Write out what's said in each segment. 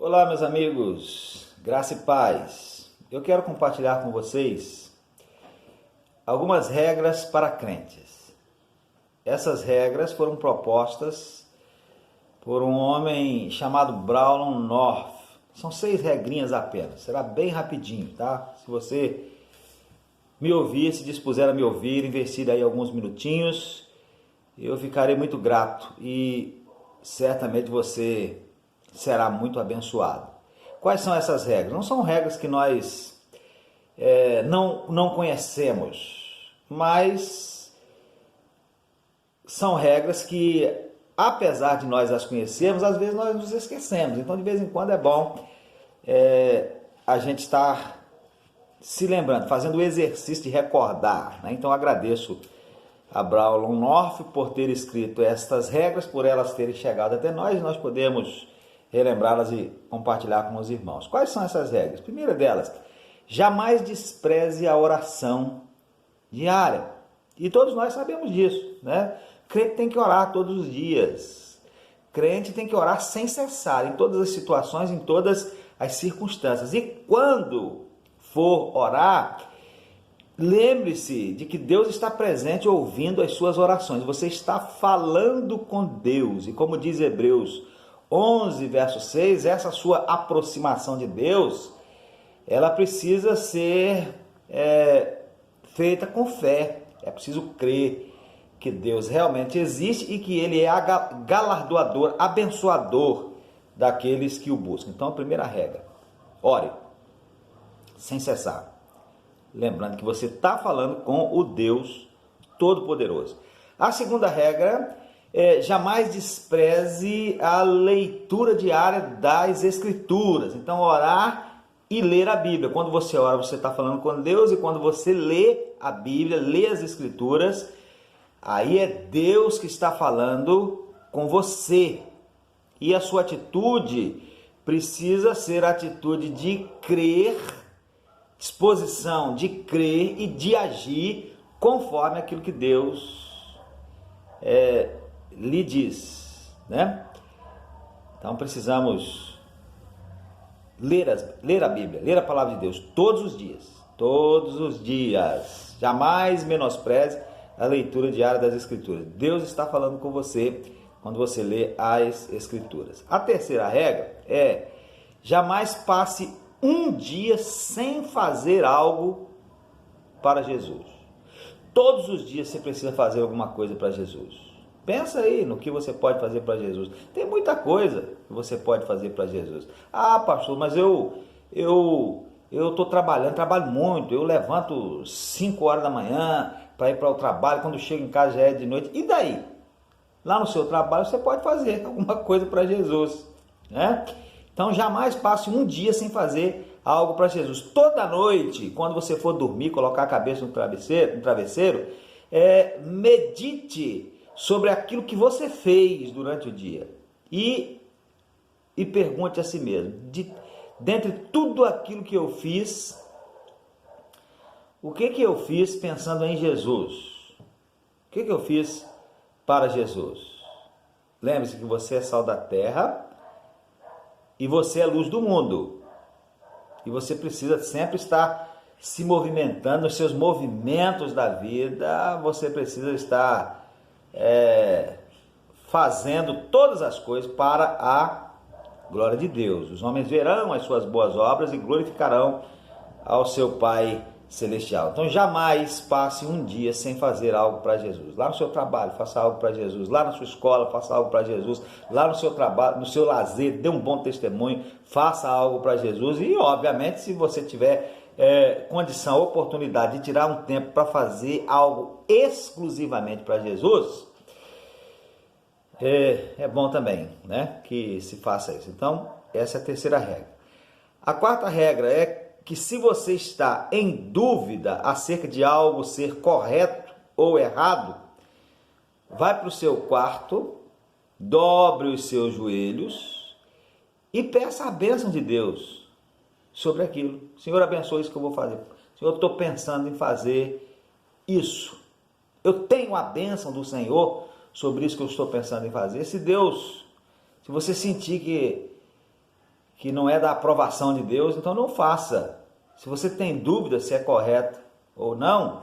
Olá, meus amigos, graça e paz. Eu quero compartilhar com vocês algumas regras para crentes. Essas regras foram propostas por um homem chamado Braulon North. São 6 regrinhas apenas, será bem rapidinho, tá? Se você me ouvir, se dispuser a me ouvir, investir aí alguns minutinhos, eu ficarei muito grato e certamente você será muito abençoado. Quais são essas regras? Não são regras que nós não conhecemos, mas são regras que, apesar de nós as conhecermos, às vezes nós nos esquecemos. Então, de vez em quando é bom a gente estar se lembrando, fazendo o exercício de recordar, né? Então, agradeço a Braulon North por ter escrito estas regras, por elas terem chegado até nós, e nós podemos relembrá-las e compartilhar com os irmãos. Quais são essas regras? Primeira delas, jamais despreze a oração diária. E todos nós sabemos disso, né? Crente tem que orar todos os dias. Crente tem que orar sem cessar, em todas as situações, em todas as circunstâncias. E quando for orar, lembre-se de que Deus está presente ouvindo as suas orações. Você está falando com Deus. E como diz Hebreus 11, verso 6, essa sua aproximação de Deus, ela precisa ser feita com fé. É preciso crer que Deus realmente existe e que Ele é galardoador, abençoador daqueles que o buscam. Então, a primeira regra, ore sem cessar. Lembrando que você está falando com o Deus Todo-Poderoso. A segunda regra jamais despreze a leitura diária das Escrituras. Então, orar e ler a Bíblia. Quando você ora, você está falando com Deus, e quando você lê a Bíblia, lê as Escrituras, aí é Deus que está falando com você. E a sua atitude precisa ser a atitude de crer, disposição de crer e de agir conforme aquilo que Deus lhe diz, né? Então precisamos ler a Bíblia, ler a palavra de Deus todos os dias. Jamais menospreze a leitura diária das Escrituras. Deus está falando com você quando você lê as Escrituras. A terceira regra é: jamais passe um dia sem fazer algo para Jesus. Todos os dias você precisa fazer alguma coisa para Jesus. Pensa aí no que você pode fazer para Jesus. Tem muita coisa que você pode fazer para Jesus. Ah, pastor, mas eu estou trabalho muito. Eu levanto 5 horas da manhã para ir para o trabalho. Quando chego em casa já é de noite. E daí? Lá no seu trabalho você pode fazer alguma coisa para Jesus, né? Então, jamais passe um dia sem fazer algo para Jesus. Toda noite, quando você for dormir, colocar a cabeça no travesseiro, medite sobre aquilo que você fez durante o dia. E pergunte a si mesmo, dentre tudo aquilo que eu fiz, o que eu fiz pensando em Jesus? O que eu fiz para Jesus? Lembre-se que você é sal da terra e você é luz do mundo. E você precisa sempre estar se movimentando, nos seus movimentos da vida, você precisa estar fazendo todas as coisas para a glória de Deus. Os homens verão as suas boas obras e glorificarão ao seu Pai Celestial. Então, jamais passe um dia sem fazer algo para Jesus. Lá no seu trabalho, faça algo para Jesus. Lá na sua escola, faça algo para Jesus. Lá no seu trabalho, no seu lazer, dê um bom testemunho, faça algo para Jesus. E, obviamente, se você tiver condição, oportunidade de tirar um tempo para fazer algo exclusivamente para Jesus, é bom também, né, que se faça isso. Então, essa é a terceira regra. A quarta regra é que, se você está em dúvida acerca de algo ser correto ou errado, vai para o seu quarto, dobre os seus joelhos e peça a bênção de Deus sobre aquilo. Senhor, abençoe isso que eu vou fazer. Senhor, eu estou pensando em fazer isso. Eu tenho a bênção do Senhor sobre isso que eu estou pensando em fazer. Se você sentir que não é da aprovação de Deus, então não faça. Se você tem dúvida se é correto ou não,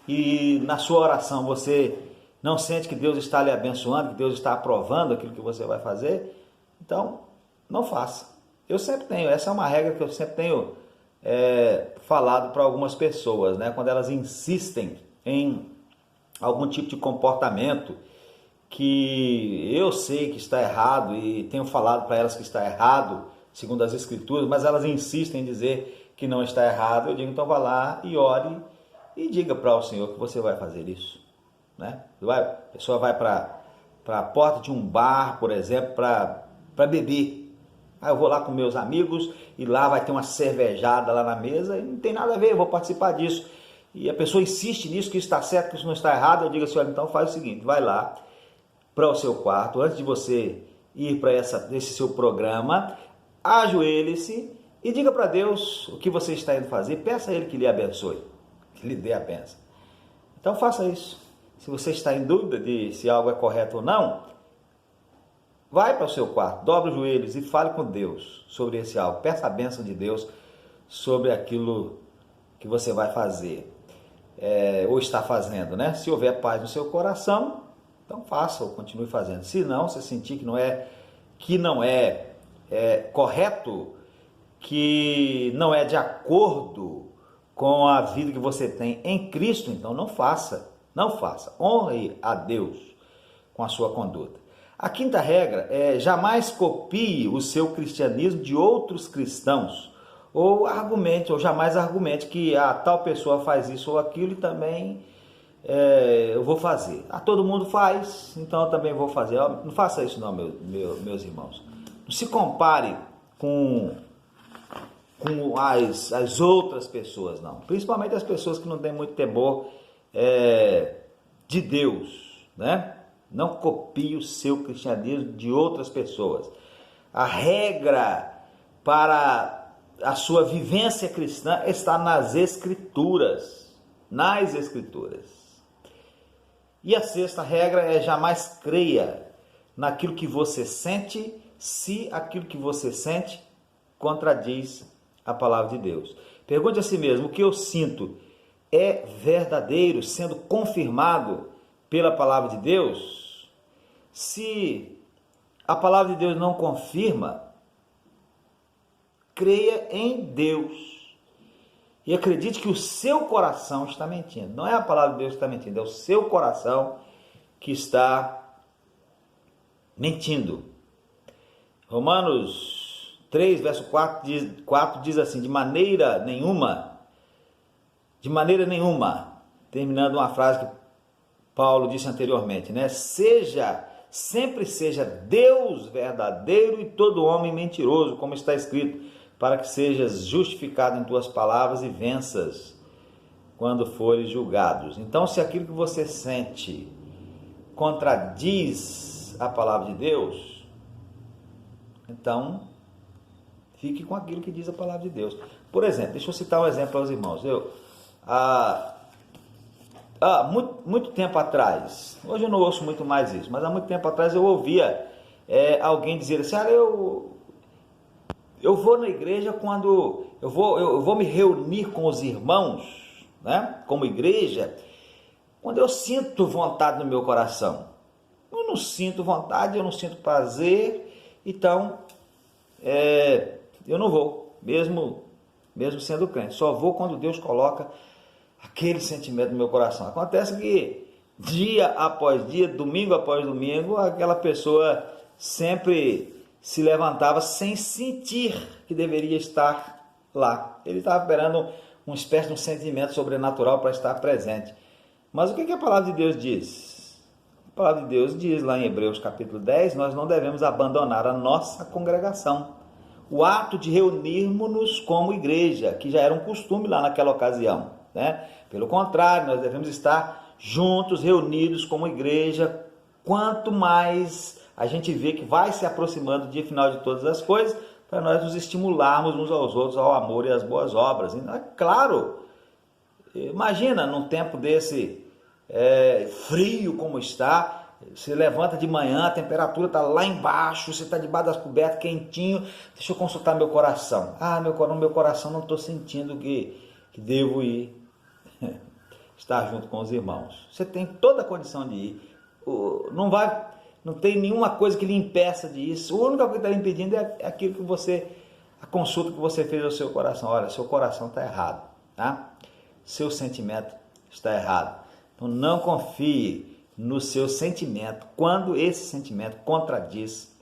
e na sua oração você não sente que Deus está lhe abençoando, que Deus está aprovando aquilo que você vai fazer, então não faça. Eu sempre tenho, essa é uma regra que eu sempre tenho falado para algumas pessoas, né? Quando elas insistem em algum tipo de comportamento que eu sei que está errado e tenho falado para elas que está errado, segundo as Escrituras, mas elas insistem em dizer que não está errado, eu digo, então vá lá e ore e diga para o Senhor que você vai fazer isso, né? A pessoa vai para a porta de um bar, por exemplo, para beber. Aí eu vou lá com meus amigos e lá vai ter uma cervejada lá na mesa e não tem nada a ver, eu vou participar disso. E a pessoa insiste nisso, que isso está certo, que isso não está errado, eu digo assim, olha, então faz o seguinte, vai lá para o seu quarto, antes de você ir para esse seu programa, ajoelhe-se e diga para Deus o que você está indo fazer, peça a Ele que lhe abençoe, que lhe dê a bênção. Então faça isso. Se você está em dúvida de se algo é correto ou não, vai para o seu quarto, dobre os joelhos e fale com Deus sobre esse algo, peça a bênção de Deus sobre aquilo que você vai fazer, ou está fazendo, né? Se houver paz no seu coração, então faça ou continue fazendo. Se não, se sentir que não é correto, que não é de acordo com a vida que você tem em Cristo, então não faça, não faça. Honre a Deus com a sua conduta. A quinta regra é jamais copie o seu cristianismo de outros cristãos, ou jamais argumente que tal pessoa faz isso ou aquilo e também eu vou fazer. Todo mundo faz, então eu também vou fazer. Não faça isso não, meus irmãos. Não se compare com as outras pessoas, não. Principalmente as pessoas que não têm muito temor de Deus, né? Não copie o seu cristianismo de outras pessoas. A regra para a sua vivência cristã está nas Escrituras. Nas Escrituras. E a sexta regra é jamais creia naquilo que você sente, se aquilo que você sente contradiz a palavra de Deus. Pergunte a si mesmo, o que eu sinto é verdadeiro, sendo confirmado pela palavra de Deus? Se a palavra de Deus não confirma, creia em Deus. E acredite que o seu coração está mentindo. Não é a palavra de Deus que está mentindo, é o seu coração que está mentindo. Romanos 3, verso 4 diz assim, de maneira nenhuma, terminando uma frase que Paulo disse anteriormente, né? Sempre seja Deus verdadeiro e todo homem mentiroso, como está escrito, para que sejas justificado em tuas palavras e venças quando fores julgados. Então, se aquilo que você sente contradiz a palavra de Deus, então fique com aquilo que diz a palavra de Deus. Por exemplo, deixa eu citar um exemplo aos irmãos. Muito tempo atrás, hoje eu não ouço muito mais isso, mas há muito tempo atrás eu ouvia alguém dizer assim, eu vou na igreja quando eu vou me reunir com os irmãos, né, como igreja, quando eu sinto vontade no meu coração. Eu não sinto vontade, eu não sinto prazer, então eu não vou, mesmo sendo crente. Só vou quando Deus coloca aquele sentimento no meu coração. Acontece que dia após dia, domingo após domingo, aquela pessoa sempre se levantava sem sentir que deveria estar lá. Ele estava esperando uma espécie de um sentimento sobrenatural para estar presente. Mas o que a palavra de Deus diz? A palavra de Deus diz lá em Hebreus capítulo 10, nós não devemos abandonar a nossa congregação. O ato de reunirmos-nos como igreja, que já era um costume lá naquela ocasião, né? Pelo contrário, nós devemos estar juntos, reunidos como igreja. Quanto mais a gente vê que vai se aproximando do dia final de todas as coisas, para nós nos estimularmos uns aos outros ao amor e às boas obras. E, claro, imagina num tempo desse frio como está, Você levanta de manhã, a temperatura está lá embaixo, você está debaixo das cobertas, quentinho. Deixa eu consultar meu coração. Meu coração não estou sentindo que devo ir estar junto com os irmãos. Você tem toda a condição de ir. Não tem nenhuma coisa que lhe impeça disso. A única coisa que está lhe impedindo é aquilo que a consulta que você fez ao seu coração. Olha, seu coração está errado, tá? Seu sentimento está errado. Então não confie no seu sentimento quando esse sentimento contradiz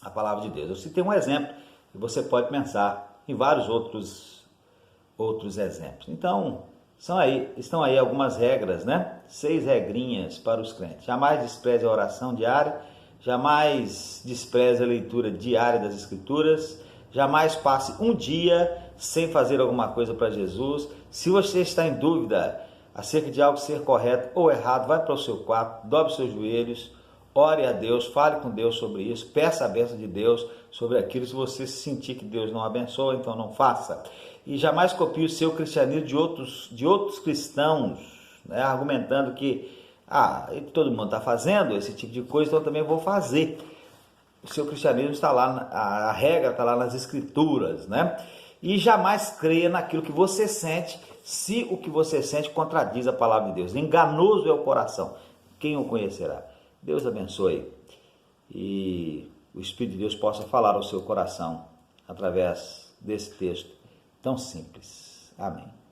a palavra de Deus. Eu citei um exemplo e você pode pensar em vários outros exemplos. Então, estão aí algumas regras, né? 6 regrinhas para os crentes. Jamais despreze a oração diária, jamais despreze a leitura diária das Escrituras, jamais passe um dia sem fazer alguma coisa para Jesus. Se você está em dúvida acerca de algo ser correto ou errado, vai para o seu quarto, dobre os seus joelhos, ore a Deus, fale com Deus sobre isso, peça a bênção de Deus sobre aquilo. Se você sentir que Deus não abençoa, então não faça. E jamais copie o seu cristianismo de outros cristãos, né, argumentando que todo mundo está fazendo esse tipo de coisa, então eu também vou fazer. O seu cristianismo está lá, a regra está lá nas Escrituras, né? E jamais creia naquilo que você sente, se o que você sente contradiz a palavra de Deus. Enganoso é o coração, quem o conhecerá? Deus abençoe e o Espírito de Deus possa falar ao seu coração através desse texto tão simples. Amém.